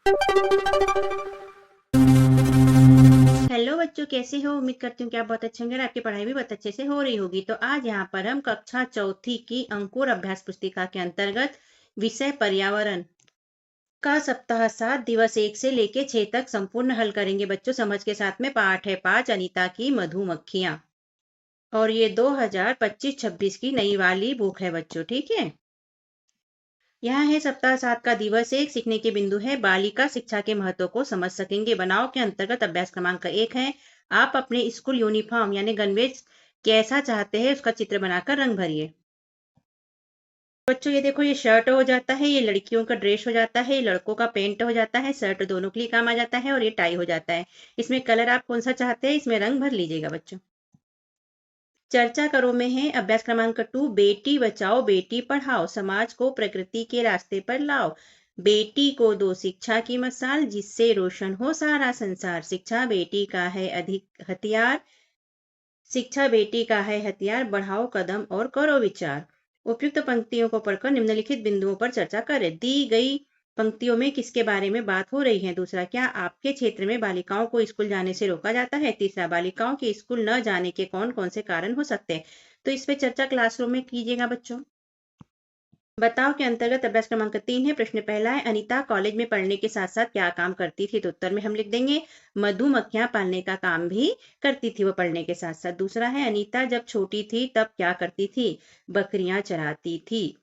Hello बच्चों, कैसे हो? उम्मीद करती हूँ कि आप बहुत अच्छे होंगे और आपकी पढ़ाई भी बहुत अच्छे से हो रही होगी। तो आज यहाँ पर हम कक्षा चौथी की अंकुर अभ्यास पुस्तिका के अंतर्गत विषय पर्यावरण का सप्ताह 7 दिवस 1 से लेके 6 तक संपूर्ण हल करेंगे। बच्चों, समझ के साथ में पाठ है 5 अनीता की मधुमक्खियां, और ये 2025-26 की नई वाली बुक है बच्चों। ठीक है, यहाँ है सप्ताह 7 का दिवस 1। सीखने के बिंदु है बालिका शिक्षा के महत्व को समझ सकेंगे। बनाओ के अंतर्गत अभ्यास क्रमांक 1 है, आप अपने स्कूल यूनिफॉर्म यानी गणवेश कैसा चाहते हैं उसका चित्र बनाकर रंग भरिए। बच्चों, ये देखो, ये शर्ट हो जाता है, ये लड़कियों का ड्रेस हो जाता है, ये लड़कों का पेंट हो जाता है, शर्ट दोनों के लिए काम आ जाता है, और ये टाई हो जाता है। इसमें कलर आप कौन सा चाहते हैं, इसमें रंग भर लीजिएगा बच्चों। चर्चा करो में है अभ्यास क्रमांक 2, बेटी बचाओ बेटी पढ़ाओ, समाज को प्रकृति के रास्ते पर लाओ। बेटी को दो शिक्षा की मसाल, जिससे रोशन हो सारा संसार। शिक्षा बेटी का है अधिक हथियार, शिक्षा बेटी का है हथियार, बढ़ाओ कदम और करो विचार। उपयुक्त पंक्तियों को पढ़कर निम्नलिखित बिंदुओं पर चर्चा करें। दी गई पंक्तियों में किसके बारे में बात हो रही है? दूसरा, क्या आपके क्षेत्र में बालिकाओं को स्कूल जाने से रोका जाता है? तीसरा, बालिकाओं के स्कूल न जाने के कौन कौन से कारण हो सकते हैं? तो इस पे चर्चा क्लासरूम में कीजिएगा बच्चों। बताओ के अंतर्गत अभ्यास क्रमांक 3 है। प्रश्न पहला है, अनीता कॉलेज में पढ़ने के साथ साथ क्या काम करती थी? तो उत्तर में हम लिख देंगे मधुमक्खियां पालने का काम भी करती थी वो पढ़ने के साथ साथ। दूसरा है, अनीता जब छोटी थी तब क्या करती थी? बकरियां चराती थी।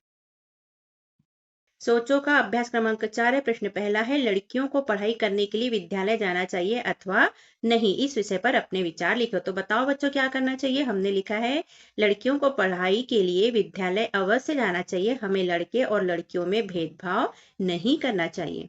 सोचो का अभ्यास क्रमांक 4 है। प्रश्न पहला है, लड़कियों को पढ़ाई करने के लिए विद्यालय जाना चाहिए अथवा नहीं? इस विषय पर अपने विचार लिखो। तो बताओ बच्चों, क्या करना चाहिए? हमने लिखा है लड़कियों को पढ़ाई के लिए विद्यालय अवश्य जाना चाहिए, हमें लड़के और लड़कियों में भेदभाव नहीं करना चाहिए।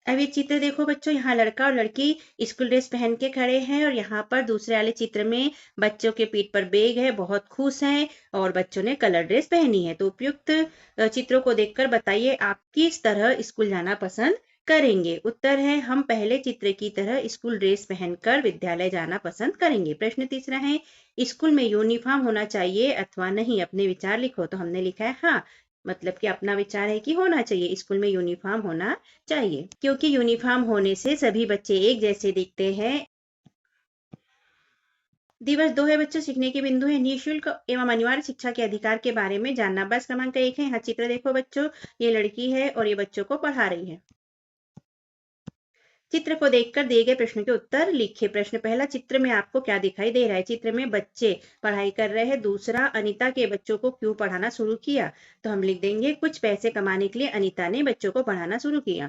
अब ये चित्र देखो बच्चों, यहाँ लड़का और लड़की स्कूल ड्रेस पहन के खड़े हैं, और यहाँ पर दूसरे वाले चित्र में बच्चों के पीठ पर बैग है, बहुत खुश हैं, और बच्चों ने कलर ड्रेस पहनी है। तो उपयुक्त चित्रों को देखकर बताइए आप किस तरह स्कूल जाना पसंद करेंगे। उत्तर है, हम पहले चित्र की तरह स्कूल ड्रेस पहनकर विद्यालय जाना पसंद करेंगे। प्रश्न तीसरा है, स्कूल में यूनिफॉर्म होना चाहिए अथवा नहीं? अपने विचार लिखो। तो हमने लिखा है हाँ, मतलब कि अपना विचार है कि होना चाहिए, स्कूल में यूनिफॉर्म होना चाहिए, क्योंकि यूनिफॉर्म होने से सभी बच्चे एक जैसे दिखते हैं। दिवस 2 है बच्चों, सीखने के बिंदु है निःशुल्क एवं अनिवार्य शिक्षा के अधिकार के बारे में जानना। बस क्रमांक 1 है। यहाँ चित्र देखो बच्चों, ये लड़की है और ये बच्चों को पढ़ा रही है। चित्र को देखकर दिए गए प्रश्न के उत्तर लिखिए। प्रश्न पहला, चित्र में आपको क्या दिखाई दे रहा है? चित्र में बच्चे पढ़ाई कर रहे हैं। दूसरा, अनीता के बच्चों को क्यों पढ़ाना शुरू किया? तो हम लिख देंगे कुछ पैसे कमाने के लिए अनीता ने बच्चों को पढ़ाना शुरू किया।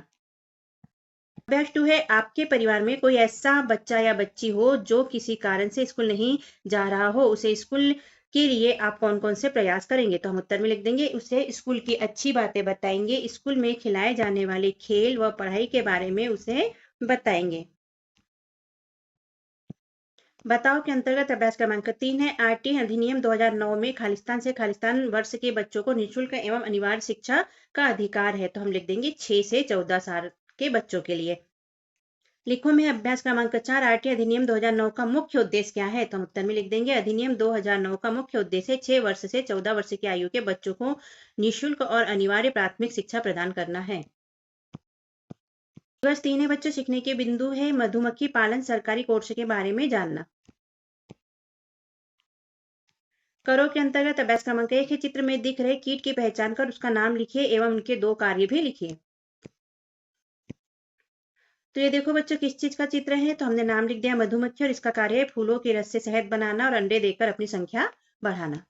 अभ्यास 2 है, आपके परिवार में कोई ऐसा बच्चा या बच्ची हो जो किसी कारण से स्कूल नहीं जा रहा हो, उसे स्कूल के लिए आप कौन कौन से प्रयास करेंगे? तो हम उत्तर में लिख देंगे उसे स्कूल की अच्छी बातें बताएंगे, स्कूल में खिलाए जाने वाले खेल व पढ़ाई के बारे में उसे बताएंगे। बताओ के अंतर्गत अभ्यास क्रमांक 3 है, आरटी अधिनियम 2009 में खालिस्तान से खालिस्तान वर्ष के बच्चों को निःशुल्क एवं अनिवार्य शिक्षा का अधिकार है। तो हम लिख देंगे 6 से 14 साल के बच्चों के लिए। लिखो में अभ्यास क्रमांक 4, आरटी अधिनियम 2009 का मुख्य उद्देश्य क्या है? तो हम उत्तर में लिख देंगे अधिनियम 2009 का मुख्य उद्देश्य 6 वर्ष से 14 वर्ष की आयु के बच्चों को निःशुल्क और अनिवार्य प्राथमिक शिक्षा प्रदान करना है। दिवस 3 है बच्चों, सीखने के बिंदु है मधुमक्खी पालन सरकारी कोर्स के बारे में जानना। करो के अंतर्गत अभ्यास क्रमांक 1 है, चित्र में दिख रहे कीट की पहचान कर उसका नाम लिखिए एवं उनके 2 कार्य भी लिखिए। तो ये देखो बच्चों, किस चीज का चित्र है? तो हमने नाम लिख दिया मधुमक्खी, और इसका कार्य है फूलों के रस से शहद बनाना और अंडे देकर अपनी संख्या बढ़ाना।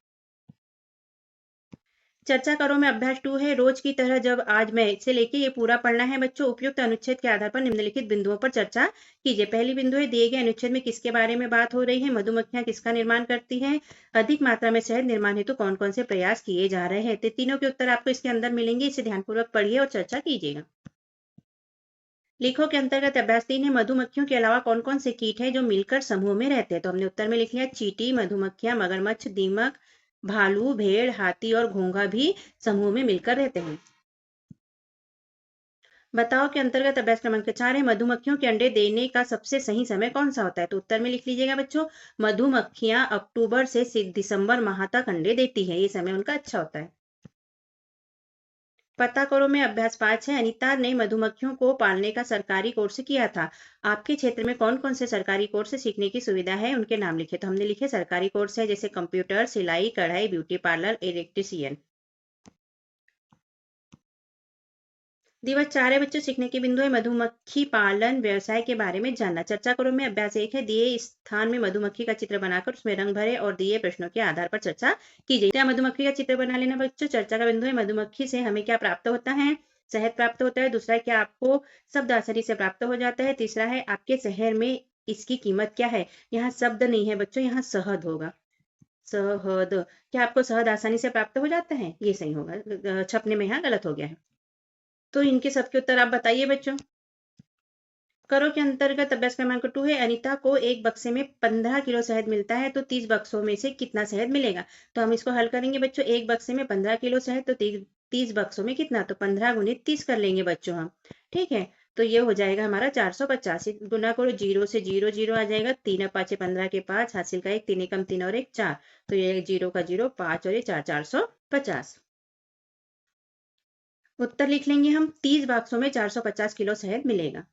चर्चा करो में अभ्यास 2 है, रोज की तरह जब आज मैं इसे लेके ये पूरा पढ़ना है बच्चों। उपयुक्त अनुच्छेद के आधार पर निम्नलिखित बिंदुओं पर चर्चा कीजिए। पहली बिंदु है, दिए गए अनुच्छेद में किसके बारे में बात हो रही है? मधुमक्खियां किसका निर्माण करती हैं? अधिक मात्रा में शहद निर्माण हेतु कौन कौन से प्रयास किए जा रहे हैं? तो तीनों के उत्तर आपको इसके अंदर मिलेंगे, इसे ध्यानपूर्वक पढ़िए और चर्चा कीजिएगा। लिखो के अंतर्गत अभ्यास 3 है, मधुमक्खियों के अलावा कौन कौन से कीट हैं जो मिलकर समूह में रहते हैं? तो हमने उत्तर में लिख लिया चींटी, मधुमक्खियां, मगरमच्छ, दीमक, भालू, भेड़, हाथी और घोंघा भी समूह में मिलकर रहते हैं। बताओ के अंतर्गत अभ्यास क्रमांक 4 है, मधुमक्खियों के अंडे देने का सबसे सही समय कौन सा होता है? तो उत्तर में लिख लीजिएगा बच्चों, मधुमक्खियां अक्टूबर से दिसंबर माह तक अंडे देती है, ये समय उनका अच्छा होता है। पता करो में अभ्यास 5 है। अनीता ने मधुमक्खियों को पालने का सरकारी कोर्स किया था। आपके क्षेत्र में कौन कौन से सरकारी कोर्स सीखने की सुविधा है, उनके नाम लिखे। तो हमने लिखे सरकारी कोर्स है जैसे कंप्यूटर, सिलाई, कढ़ाई, ब्यूटी पार्लर, इलेक्ट्रीशियन। दिवस 4 है बच्चों, सीखने के बिंदु है मधुमक्खी पालन व्यवसाय के बारे में जानना। चर्चा करो में अभ्यास 1 है। दिए स्थान में मधुमक्खी का चित्र बनाकर उसमें रंग भरे और दिए प्रश्नों के आधार पर चर्चा कीजिए। क्या मधुमक्खी का चित्र बना लेना बच्चों। चर्चा का बिंदु है मधुमक्खी से हमें क्या प्राप्त होता है। शहद प्राप्त होता है। दूसरा है क्या आपको शब्द आसानी से प्राप्त हो जाता है। तीसरा है आपके शहर में इसकी कीमत क्या है। यहाँ शब्द नहीं है बच्चों, यहाँ शहद होगा। शहद। क्या आपको शहद आसानी से प्राप्त हो जाता है, ये सही होगा, छपने में यहाँ गलत हो गया है। तो इनके सबके उत्तर आप बताइए बच्चों। करो के अंतर्गत अभ्यास क्रमांक 2 है। अनीता को एक बक्से में 15 किलो शहद मिलता है तो 30 बक्सों में से कितना शहद मिलेगा। तो हम इसको हल करेंगे बच्चों। एक बक्से में 15 किलो शहद तो 30 बक्सों में कितना, तो 15 गुणित 30 कर लेंगे बच्चों हम। ठीक है, तो ये हो जाएगा हमारा 450। गुना करो, 0 से 0 0 आ जाएगा। 3 5 15 के 5 हासिल का 1, 3 एकम 3 और 1 4। तो ये 0 का 0 5 और ये 4 450। उत्तर लिख लेंगे हम। 30 बक्सों में 450 किलो शहद मिलेगा।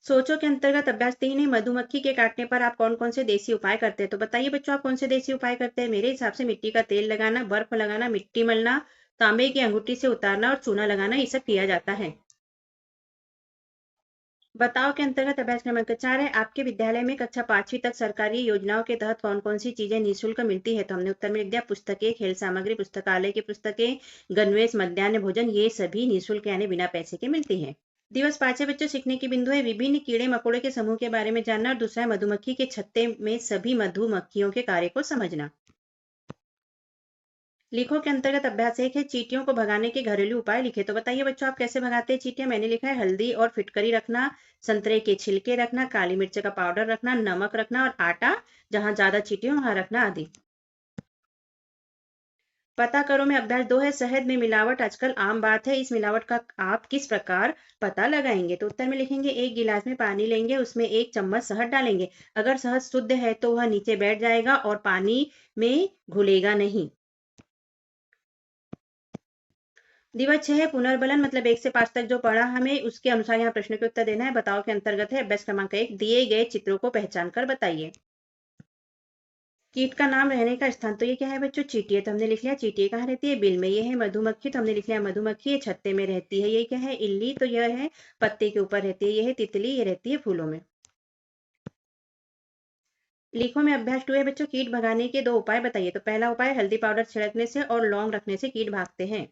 सोचो के अंतर्गत अभ्यास 3 है। मधुमक्खी के काटने पर आप कौन कौन से देसी उपाय करते हैं। तो बताइए बच्चों, आप कौन से देसी उपाय करते हैं। मेरे हिसाब से मिट्टी का तेल लगाना, बर्फ लगाना, मिट्टी मलना, तांबे की अंगूठी से उतारना और चूना लगाना, ये सब किया जाता है। बताओ के अंतर्गत अभ्यास क्रमांक 4 है। आपके विद्यालय में कक्षा 5वीं तक सरकारी योजनाओं के तहत कौन कौन सी चीजें निःशुल्क मिलती है। तो हमने उत्तर में लिख दिया पुस्तकें, खेल सामग्री, पुस्तकालय की पुस्तकें, गणवेश, मध्याह्न भोजन, ये सभी निःशुल्क यानी बिना पैसे के मिलती है। दिवस 5 है बच्चों, सीखने की बिंदु है विभिन्न कीड़े मकोड़े के समूह के बारे में जानना और दूसरा है मधुमक्खी के छत्ते में सभी मधुमक्खियों के कार्य को समझना। लिखो के अंतर्गत अभ्यास 1 है। चींटियों को भगाने के घरेलू उपाय लिखे। तो बताइए बच्चों, आप कैसे भगाते हैं चींटियां। मैंने लिखा है हल्दी और फिटकरी रखना, संतरे के छिलके रखना, काली मिर्च का पाउडर रखना, नमक रखना और आटा जहां ज्यादा चींटियां वहां रखना आदि। पता करो में अभ्यास 2 है। शहद में मिलावट आजकल आम बात है, इस मिलावट का आप किस प्रकार पता लगाएंगे। तो उत्तर में लिखेंगे एक गिलास में पानी लेंगे, उसमें 1 चम्मच शहद डालेंगे। अगर शहद शुद्ध है तो वह नीचे बैठ जाएगा और पानी में घुलेगा नहीं। दिवस 6 है। पुनर्बलन मतलब 1 से 5 तक जो पढ़ा हमें उसके अनुसार यहाँ प्रश्न के उत्तर देना है। बताओ के अंतर्गत है अभ्यास क्रमांक 1। दिए गए चित्रों को पहचान कर बताइए। कीट का नाम रहने का स्थान, तो ये क्या है बच्चों, चींटी है। तो हमने लिख लिया चींटी कहाँ रहती है, बिल में। ये है मधुमक्खी, तो हमने लिख लिया मधुमक्खी, ये छत्ते में रहती है। ये क्या है, इल्ली, तो यह है पत्ते के ऊपर रहती है। ये है तितली, ये रहती है फूलों में। लिखो में अभ्यास 2 है बच्चों। कीट भगाने के 2 उपाय बताइए। तो पहला उपाय हल्दी पाउडर छिड़कने से और लौंग रखने से कीट भागते हैं।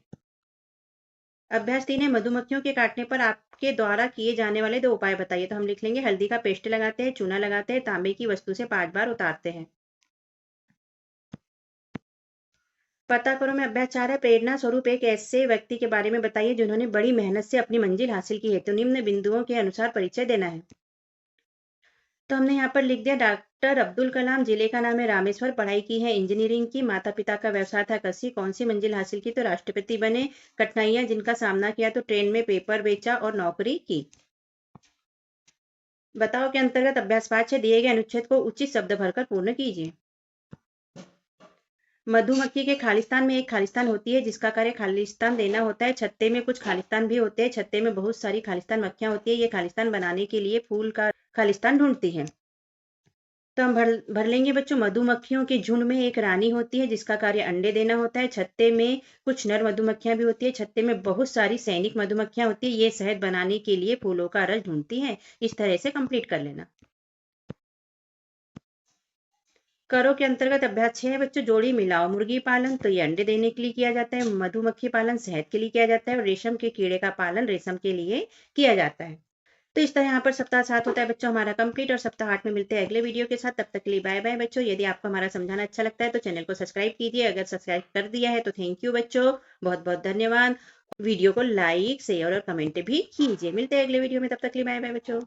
अभ्यास 3 है। मधुमक्खियों के काटने पर आपके द्वारा किए जाने वाले 2 उपाय बताइए। तो हम लिख लेंगे हल्दी का पेस्ट लगाते हैं, चूना लगाते हैं, तांबे की वस्तु से 5 बार उतारते हैं। पता करो में अभ्यास 4 है। प्रेरणा स्वरूप एक ऐसे व्यक्ति के बारे में बताइए जिन्होंने बड़ी मेहनत से अपनी मंजिल हासिल की है। तो निम्न बिंदुओं के अनुसार परिचय देना है। तो हमने यहाँ पर लिख दिया डॉक्टर अब्दुल कलाम, जिले का नाम है रामेश्वर, पढ़ाई की है इंजीनियरिंग की, माता पिता का व्यवसाय था कृषि, कौन सी मंजिल हासिल की, तो राष्ट्रपति बने, कठिनाइयां जिनका सामना किया, तो ट्रेन में पेपर बेचा और नौकरी की। बताओ के अंतर्गत अभ्यास 5 है। दिए गए अनुच्छेद को उचित शब्द भरकर पूर्ण कीजिए। मधुमक्खी के खालिस्तान में एक खालिस्तान होती है जिसका कार्य खालिस्तान देना होता है। छत्ते में कुछ खालिस्तान भी होते हैं। छत्ते में बहुत सारी खालिस्तान मक्खियां होती है। ये खालिस्तान बनाने के लिए फूल का खालिस्तान ढूंढती है। तो हम भर लेंगे बच्चों। मधुमक्खियों के झुंड में एक रानी होती है जिसका कार्य अंडे देना होता है। छत्ते में कुछ नर मधुमक्खियां भी होती है। छत्ते में बहुत सारी सैनिक मधुमक्खियां होती है। ये शहद बनाने के लिए फूलों का रस ढूंढती हैं। इस तरह से कंप्लीट कर लेना। करो के अंतर्गत अभ्यास 6 है बच्चों। जोड़ी मिलाओ। मुर्गी पालन तो ये अंडे देने के लिए किया जाता है। मधुमक्खी पालन शहद के लिए किया जाता है और रेशम के कीड़े का पालन रेशम के लिए किया जाता है। तो इस तरह यहाँ पर सप्ताह 7 होता है बच्चों हमारा कंप्लीट, और सप्ताह 8 में मिलते हैं अगले वीडियो के साथ। तब तक के लिए बाय बाय बच्चों। यदि आपको हमारा समझाना अच्छा लगता है तो चैनल को सब्सक्राइब कीजिए। अगर सब्सक्राइब कर दिया है तो थैंक यू बच्चों, बहुत बहुत धन्यवाद। वीडियो को लाइक, शेयर और कमेंट भी कीजिए। मिलते हैं अगले वीडियो में, तब तक के लिए बाय बाय बच्चों।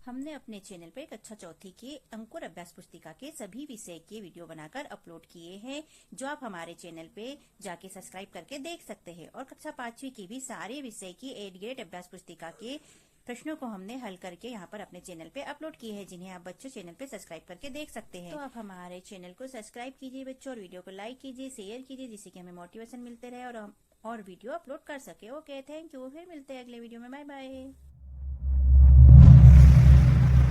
हमने अपने चैनल पर कक्षा चौथी के अंकुर अभ्यास पुस्तिका के सभी विषय के वीडियो बनाकर अपलोड किए हैं, जो आप हमारे चैनल पे जाके सब्सक्राइब करके देख सकते हैं। और कक्षा 5वीं की भी सारे विषय की 8 ग्रेड अभ्यास पुस्तिका के प्रश्नों को हमने हल करके यहाँ पर अपने चैनल पे अपलोड किए हैं, जिन्हें आप बच्चों चैनल पे सब्सक्राइब करके देख सकते हैं। तो आप हमारे चैनल को सब्सक्राइब कीजिए बच्चों, और वीडियो को लाइक कीजिए, शेयर कीजिए, जिससे कि हमें मोटिवेशन मिलते रहे और हम और वीडियो अपलोड कर सके। Okay, thank you. फिर मिलते हैं अगले वीडियो में। Bye bye.